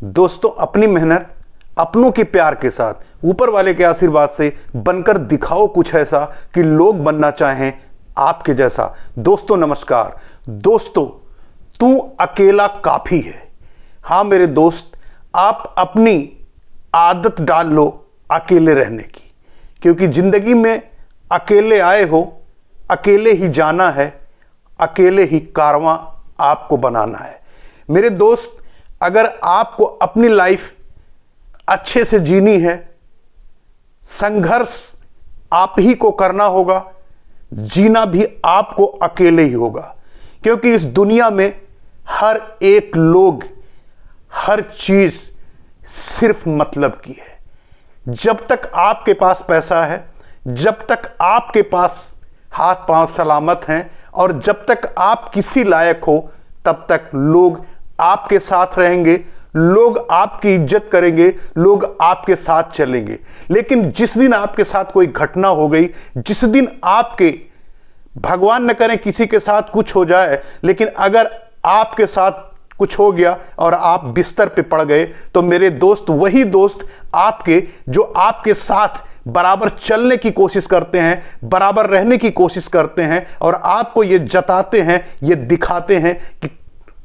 दोस्तों, अपनी मेहनत अपनों के प्यार के साथ ऊपर वाले के आशीर्वाद से बनकर दिखाओ कुछ ऐसा कि लोग बनना चाहें आपके जैसा। दोस्तों नमस्कार। दोस्तों, तू अकेला काफी है। हाँ मेरे दोस्त, आप अपनी आदत डाल लो अकेले रहने की, क्योंकि जिंदगी में अकेले आए हो, अकेले ही जाना है, अकेले ही कारवां आपको बनाना है। मेरे दोस्त, अगर आपको अपनी लाइफ अच्छे से जीनी है, संघर्ष आप ही को करना होगा, जीना भी आपको अकेले ही होगा, क्योंकि इस दुनिया में हर एक लोग, हर चीज सिर्फ मतलब की है। जब तक आपके पास पैसा है, जब तक आपके पास हाथ पांव सलामत हैं और जब तक आप किसी लायक हो, तब तक लोग आपके साथ रहेंगे, लोग आपकी इज्जत करेंगे, लोग आपके साथ चलेंगे। लेकिन जिस दिन आपके साथ कोई घटना हो गई, जिस दिन आपके, भगवान न करे किसी के साथ कुछ हो जाए, लेकिन अगर आपके साथ कुछ हो गया और आप बिस्तर पे पड़ गए, तो मेरे दोस्त, वही दोस्त आपके जो आपके साथ बराबर चलने की कोशिश करते हैं, बराबर रहने की कोशिश करते हैं और आपको ये जताते हैं, ये दिखाते हैं कि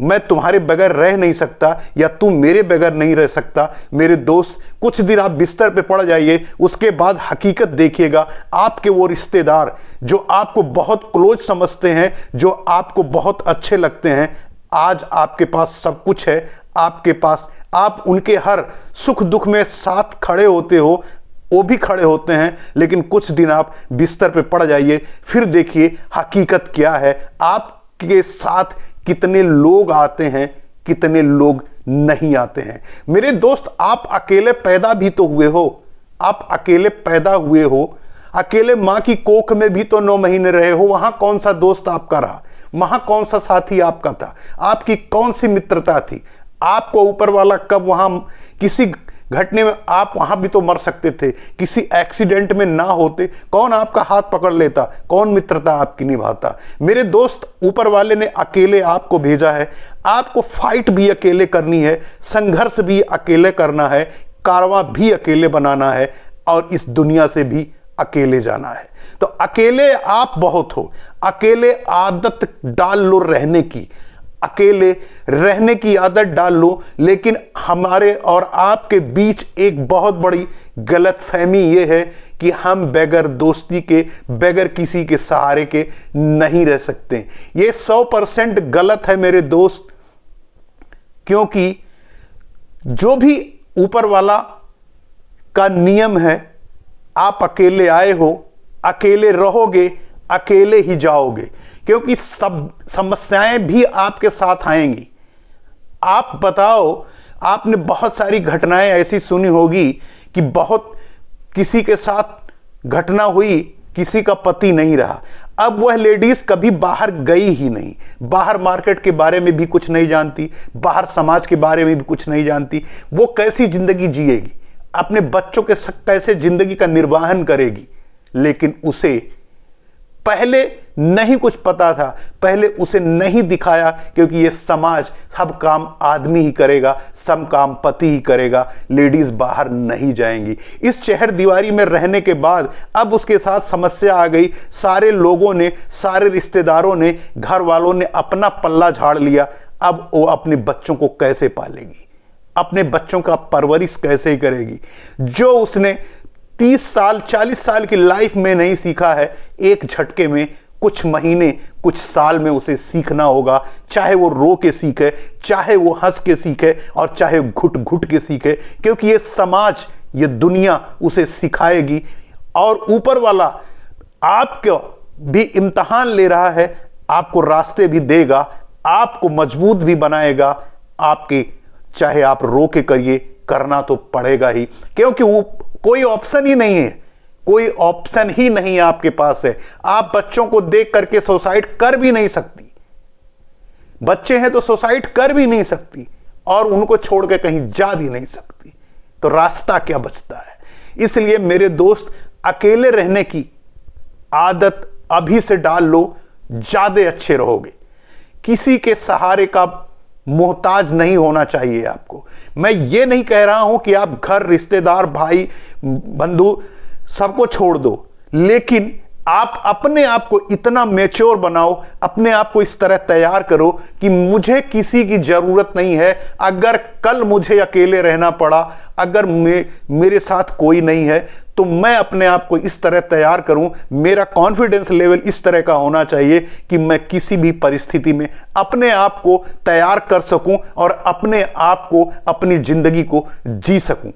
मैं तुम्हारे बगैर रह नहीं सकता या तुम मेरे बगैर नहीं रह सकता। मेरे दोस्त, कुछ दिन आप बिस्तर पे पड़ जाइए, उसके बाद हकीकत देखिएगा। आपके वो रिश्तेदार जो आपको बहुत क्लोज समझते हैं, जो आपको बहुत अच्छे लगते हैं, आज आपके पास सब कुछ है, आपके पास, आप उनके हर सुख दुख में साथ खड़े होते हो, वो भी खड़े होते हैं, लेकिन कुछ दिन आप बिस्तर पे पड़ जाइए, फिर देखिए हकीकत क्या है। आपके साथ कितने लोग आते हैं, कितने लोग नहीं आते हैं। मेरे दोस्त, आप अकेले पैदा भी तो हुए हो, आप अकेले पैदा हुए हो, अकेले मां की कोख में भी तो 9 महीने रहे हो। वहां कौन सा दोस्त आपका रहा, वहां कौन सा साथी आपका था, आपकी कौन सी मित्रता थी? आपको ऊपर वाला कब वहां किसी घटने में, आप वहां भी तो मर सकते थे, किसी एक्सीडेंट में ना होते, कौन आपका हाथ पकड़ लेता, कौन मित्रता आपकी निभाता? मेरे दोस्त, ऊपर वाले ने अकेले आपको भेजा है, आपको फाइट भी अकेले करनी है, संघर्ष भी अकेले करना है, कारवां भी अकेले बनाना है और इस दुनिया से भी अकेले जाना है। तो अकेले आप बहुत हो, अकेले आदत डाल लो रहने की, अकेले रहने की आदत डाल लो। लेकिन हमारे और आपके बीच एक बहुत बड़ी गलतफहमी यह है कि हम बगैर दोस्ती के, बगैर किसी के सहारे के नहीं रह सकते। ये 100% गलत है मेरे दोस्त, क्योंकि जो भी ऊपर वाला का नियम है, आप अकेले आए हो, अकेले रहोगे, अकेले ही जाओगे, क्योंकि सब समस्याएं भी आपके साथ आएंगी। आप बताओ, आपने बहुत सारी घटनाएं ऐसी सुनी होगी कि बहुत किसी के साथ घटना हुई, किसी का पति नहीं रहा, अब वह लेडीज कभी बाहर गई ही नहीं, बाहर मार्केट के बारे में भी कुछ नहीं जानती, बाहर समाज के बारे में भी कुछ नहीं जानती, वो कैसी जिंदगी जिएगी, अपने बच्चों के साथ कैसे जिंदगी का निर्वाहन करेगी? लेकिन उसे पहले नहीं कुछ पता था, पहले उसे नहीं दिखाया, क्योंकि ये समाज सब काम आदमी ही करेगा, सब काम पति ही करेगा, लेडीज बाहर नहीं जाएंगी। इस शहर दीवारी में रहने के बाद अब उसके साथ समस्या आ गई। सारे लोगों ने, सारे रिश्तेदारों ने, घर वालों ने अपना पल्ला झाड़ लिया। अब वो अपने बच्चों को कैसे पालेगी, अपने बच्चों का परवरिश कैसे करेगी? जो उसने 30 साल 40 साल की लाइफ में नहीं सीखा है, एक झटके में, कुछ महीने, कुछ साल में उसे सीखना होगा। चाहे वो रो के सीखे, चाहे वो हंस के सीखे और चाहे घुट घुट के सीखे, क्योंकि ये समाज, ये दुनिया उसे सिखाएगी। और ऊपर वाला आपको भी इम्तिहान ले रहा है, आपको रास्ते भी देगा, आपको मजबूत भी बनाएगा। आपके, चाहे आप रो के करिए, करना तो पड़ेगा ही, क्योंकि वो कोई ऑप्शन ही नहीं है, कोई ऑप्शन ही नहीं आपके पास है। आप बच्चों को देख करके सुसाइड कर भी नहीं सकती, बच्चे हैं तो सुसाइड कर भी नहीं सकती और उनको छोड़ के कहीं जा भी नहीं सकती, तो रास्ता क्या बचता है? इसलिए मेरे दोस्त, अकेले रहने की आदत अभी से डाल लो, ज्यादा अच्छे रहोगे। किसी के सहारे का मोहताज नहीं होना चाहिए आपको। मैं ये नहीं कह रहा हूं कि आप घर, रिश्तेदार, भाई, बंधु सबको छोड़ दो, लेकिन आप अपने आप को इतना मैच्योर बनाओ, अपने आप को इस तरह तैयार करो कि मुझे किसी की जरूरत नहीं है। अगर कल मुझे अकेले रहना पड़ा, अगर मेरे साथ कोई नहीं है, तो मैं अपने आप को इस तरह तैयार करूं, मेरा कॉन्फिडेंस लेवल इस तरह का होना चाहिए कि मैं किसी भी परिस्थिति में अपने आप को तैयार कर सकूं और अपने आप को, अपनी जिंदगी को जी सकूं।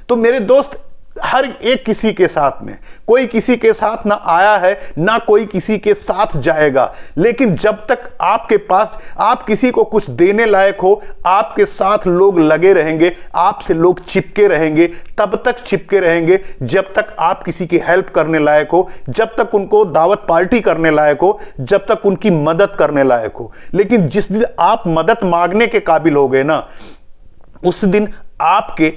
तो मेरे दोस्त, हर एक किसी के साथ में, कोई किसी के साथ ना आया है, ना कोई किसी के साथ जाएगा, लेकिन जब तक आपके पास आप किसी को कुछ देने लायक हो, आपके साथ लोग लगे रहेंगे, आपसे लोग चिपके रहेंगे, तब तक चिपके रहेंगे जब तक आप किसी की हेल्प करने लायक हो, जब तक उनको दावत पार्टी करने लायक हो, जब तक उनकी मदद करने लायक हो। लेकिन जिस दिन आप मदद मांगने के काबिल हो गए ना, उस दिन आपके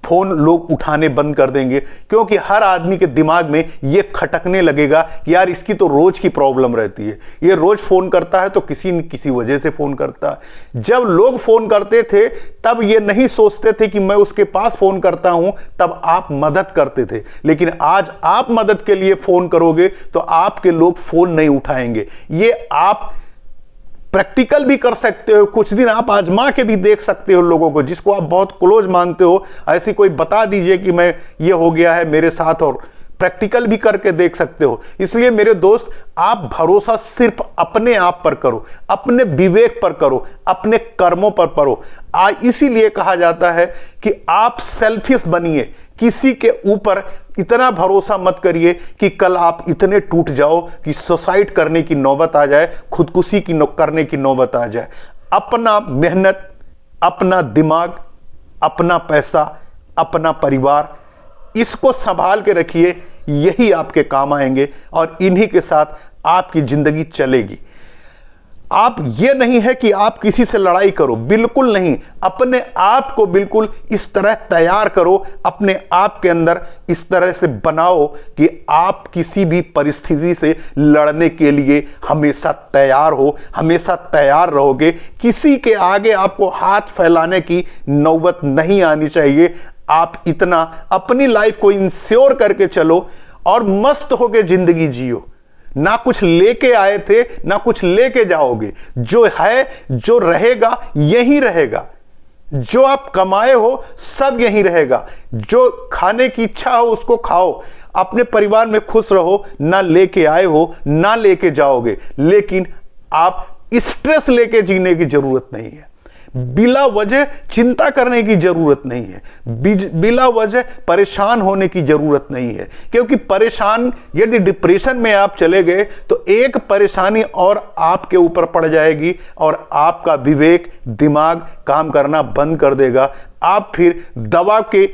फोन लोग उठाने बंद कर देंगे, क्योंकि हर आदमी के दिमाग में यह खटकने लगेगा कि यार इसकी तो रोज की प्रॉब्लम रहती है, ये रोज फोन करता है तो किसी न किसी वजह से फोन करता है। जब लोग फोन करते थे तब ये नहीं सोचते थे कि मैं उसके पास फोन करता हूं, तब आप मदद करते थे, लेकिन आज आप मदद के लिए फोन करोगे तो आपके लोग फोन नहीं उठाएंगे। ये आप प्रैक्टिकल भी कर सकते हो, कुछ दिन आप आजमा के भी देख सकते हो। लोगों को जिसको आप बहुत क्लोज मानते हो, ऐसी कोई बता दीजिए कि मैं ये हो गया है मेरे साथ, और प्रैक्टिकल भी करके देख सकते हो। इसलिए मेरे दोस्त, आप भरोसा सिर्फ अपने आप पर करो, अपने विवेक पर करो, अपने कर्मों पर करो। इसीलिए कहा जाता है कि आप सेल्फिश बनिए, किसी के ऊपर इतना भरोसा मत करिए कि कल आप इतने टूट जाओ कि सुसाइड करने की नौबत आ जाए, खुदकुशी करने की नौबत आ जाए। अपना मेहनत, अपना दिमाग, अपना पैसा, अपना परिवार, इसको संभाल के रखिए, यही आपके काम आएंगे और इन्हीं के साथ आपकी जिंदगी चलेगी। आप ये नहीं है कि आप किसी से लड़ाई करो, बिल्कुल नहीं। अपने आप को बिल्कुल इस तरह तैयार करो, अपने आप के अंदर इस तरह से बनाओ कि आप किसी भी परिस्थिति से लड़ने के लिए हमेशा तैयार हो, हमेशा तैयार रहोगे। किसी के आगे आपको हाथ फैलाने की नौबत नहीं आनी चाहिए। आप इतना अपनी लाइफ को इंश्योर करके चलो और मस्त होके जिंदगी जियो। ना कुछ लेके आए थे, ना कुछ लेके जाओगे। जो है, जो रहेगा यही रहेगा। जो आप कमाए हो सब यही रहेगा। जो खाने की इच्छा हो उसको खाओ, अपने परिवार में खुश रहो। ना लेके आए हो, ना लेके जाओगे, लेकिन आप स्ट्रेस लेके जीने की जरूरत नहीं है। बिला वजह चिंता करने की जरूरत नहीं है, बिला वजह परेशान होने की जरूरत नहीं है। क्योंकि परेशान, यदि डिप्रेशन में आप चले गए तो एक परेशानी और आपके ऊपर पड़ जाएगी और आपका विवेक, दिमाग काम करना बंद कर देगा। आप फिर दवा के,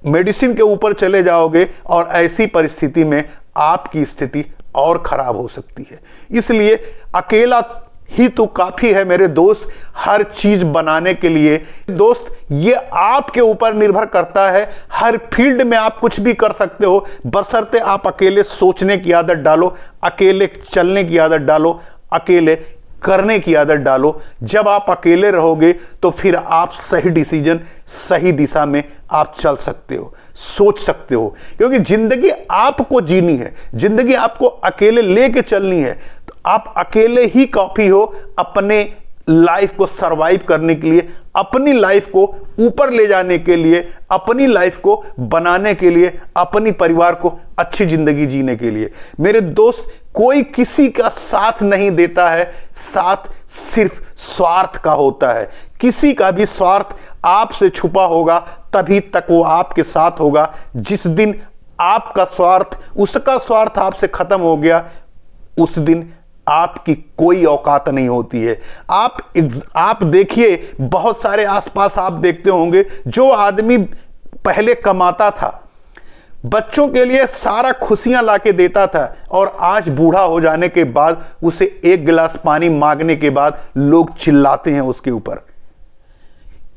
मेडिसिन के ऊपर चले जाओगे और ऐसी परिस्थिति में आपकी स्थिति और खराब हो सकती है। इसलिए अकेला ही तो काफी है मेरे दोस्त, हर चीज बनाने के लिए। दोस्त, ये आपके ऊपर निर्भर करता है। हर फील्ड में आप कुछ भी कर सकते हो, बशर्ते आप अकेले सोचने की आदत डालो, अकेले चलने की आदत डालो, अकेले करने की आदत डालो। जब आप अकेले रहोगे तो फिर आप सही डिसीजन, सही दिशा में आप चल सकते हो, सोच सकते हो। क्योंकि जिंदगी आपको जीनी है, जिंदगी आपको अकेले लेके चलनी है। तो आप अकेले ही काफी हो अपने लाइफ को सरवाइव करने के लिए, अपनी लाइफ को ऊपर ले जाने के लिए, अपनी लाइफ को बनाने के लिए, अपनी परिवार को अच्छी जिंदगी जीने के लिए। मेरे दोस्त, कोई किसी का साथ नहीं देता है, साथ सिर्फ स्वार्थ का होता है। किसी का भी स्वार्थ आपसे छुपा होगा तभी तक वो आपके साथ होगा। जिस दिन आपका स्वार्थ, उसका स्वार्थ आपसे खत्म हो गया, उस दिन आपकी कोई औकात नहीं होती है। आप देखिए, बहुत सारे आसपास आप देखते होंगे, जो आदमी पहले कमाता था, बच्चों के लिए सारा खुशियां लाके देता था, और आज बूढ़ा हो जाने के बाद उसे एक गिलास पानी मांगने के बाद लोग चिल्लाते हैं उसके ऊपर,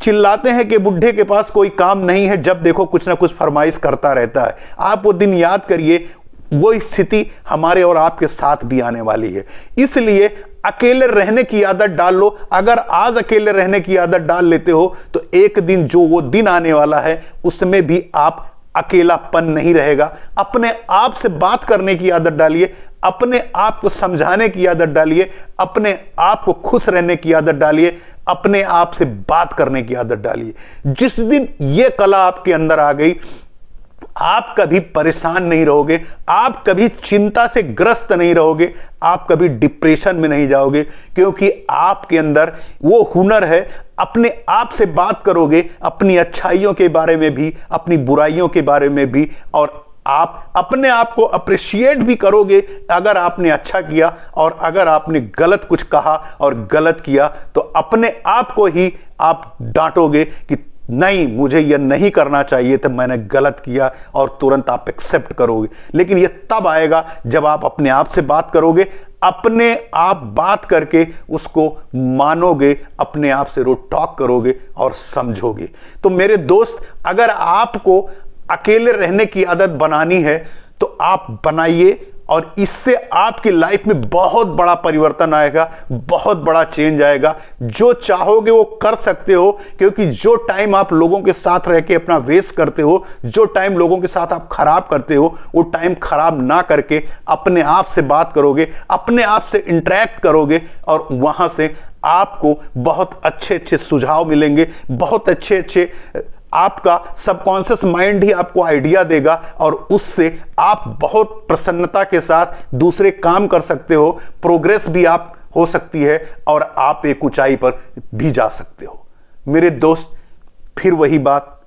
चिल्लाते हैं कि बुढ़े के पास कोई काम नहीं है, जब देखो कुछ ना कुछ फरमाइश करता रहता है। आप वो दिन याद करिए, वो स्थिति हमारे और आपके साथ भी आने वाली है। इसलिए अकेले रहने की आदत डाल लो। अगर आज अकेले रहने की आदत डाल लेते हो तो एक दिन जो वो दिन आने वाला है उसमें भी आप अकेलापन नहीं रहेगा। अपने आप से बात करने की आदत डालिए, अपने आप को समझाने की आदत डालिए, अपने आप को खुश रहने की आदत डालिए, अपने आप से बात करने की आदत डालिए। जिस दिन यह कला आपके अंदर आ गई, आप कभी परेशान नहीं रहोगे, आप कभी चिंता से ग्रस्त नहीं रहोगे, आप कभी डिप्रेशन में नहीं जाओगे, क्योंकि आपके अंदर वो हुनर है। अपने आप से बात करोगे, अपनी अच्छाइयों के बारे में भी, अपनी बुराइयों के बारे में भी, और आप अपने आप को अप्रिशिएट भी करोगे। अगर आपने अच्छा किया और अगर आपने गलत कुछ कहा और गलत किया तो अपने आप को ही आप डांटोगे कि नहीं, मुझे यह नहीं करना चाहिए था, मैंने गलत किया, और तुरंत आप एक्सेप्ट करोगे। लेकिन यह तब आएगा जब आप अपने आप से बात करोगे, अपने आप बात करके उसको मानोगे, अपने आप से रोड टॉक करोगे और समझोगे। तो मेरे दोस्त, अगर आपको अकेले रहने की आदत बनानी है तो आप बनाइए, और इससे आपकी लाइफ में बहुत बड़ा परिवर्तन आएगा, बहुत बड़ा चेंज आएगा। जो चाहोगे वो कर सकते हो, क्योंकि जो टाइम आप लोगों के साथ रह के अपना वेस्ट करते हो, जो टाइम लोगों के साथ आप खराब करते हो, वो टाइम खराब ना करके अपने आप से बात करोगे, अपने आप से इंटरेक्ट करोगे, और वहां से आपको बहुत अच्छे अच्छे सुझाव मिलेंगे, बहुत अच्छे अच्छे आपका सबकॉन्शियस माइंड ही आपको आइडिया देगा, और उससे आप बहुत प्रसन्नता के साथ दूसरे काम कर सकते हो, प्रोग्रेस भी आप हो सकती है, और आप एक ऊंचाई पर भी जा सकते हो। मेरे दोस्त, फिर वही बात,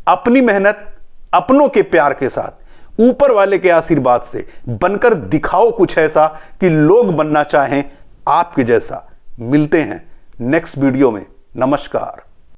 अपनी मेहनत अपनों के प्यार के साथ, ऊपर वाले के आशीर्वाद से बनकर दिखाओ कुछ ऐसा कि लोग बनना चाहें आपके जैसा। मिलते हैं नेक्स्ट वीडियो में। नमस्कार।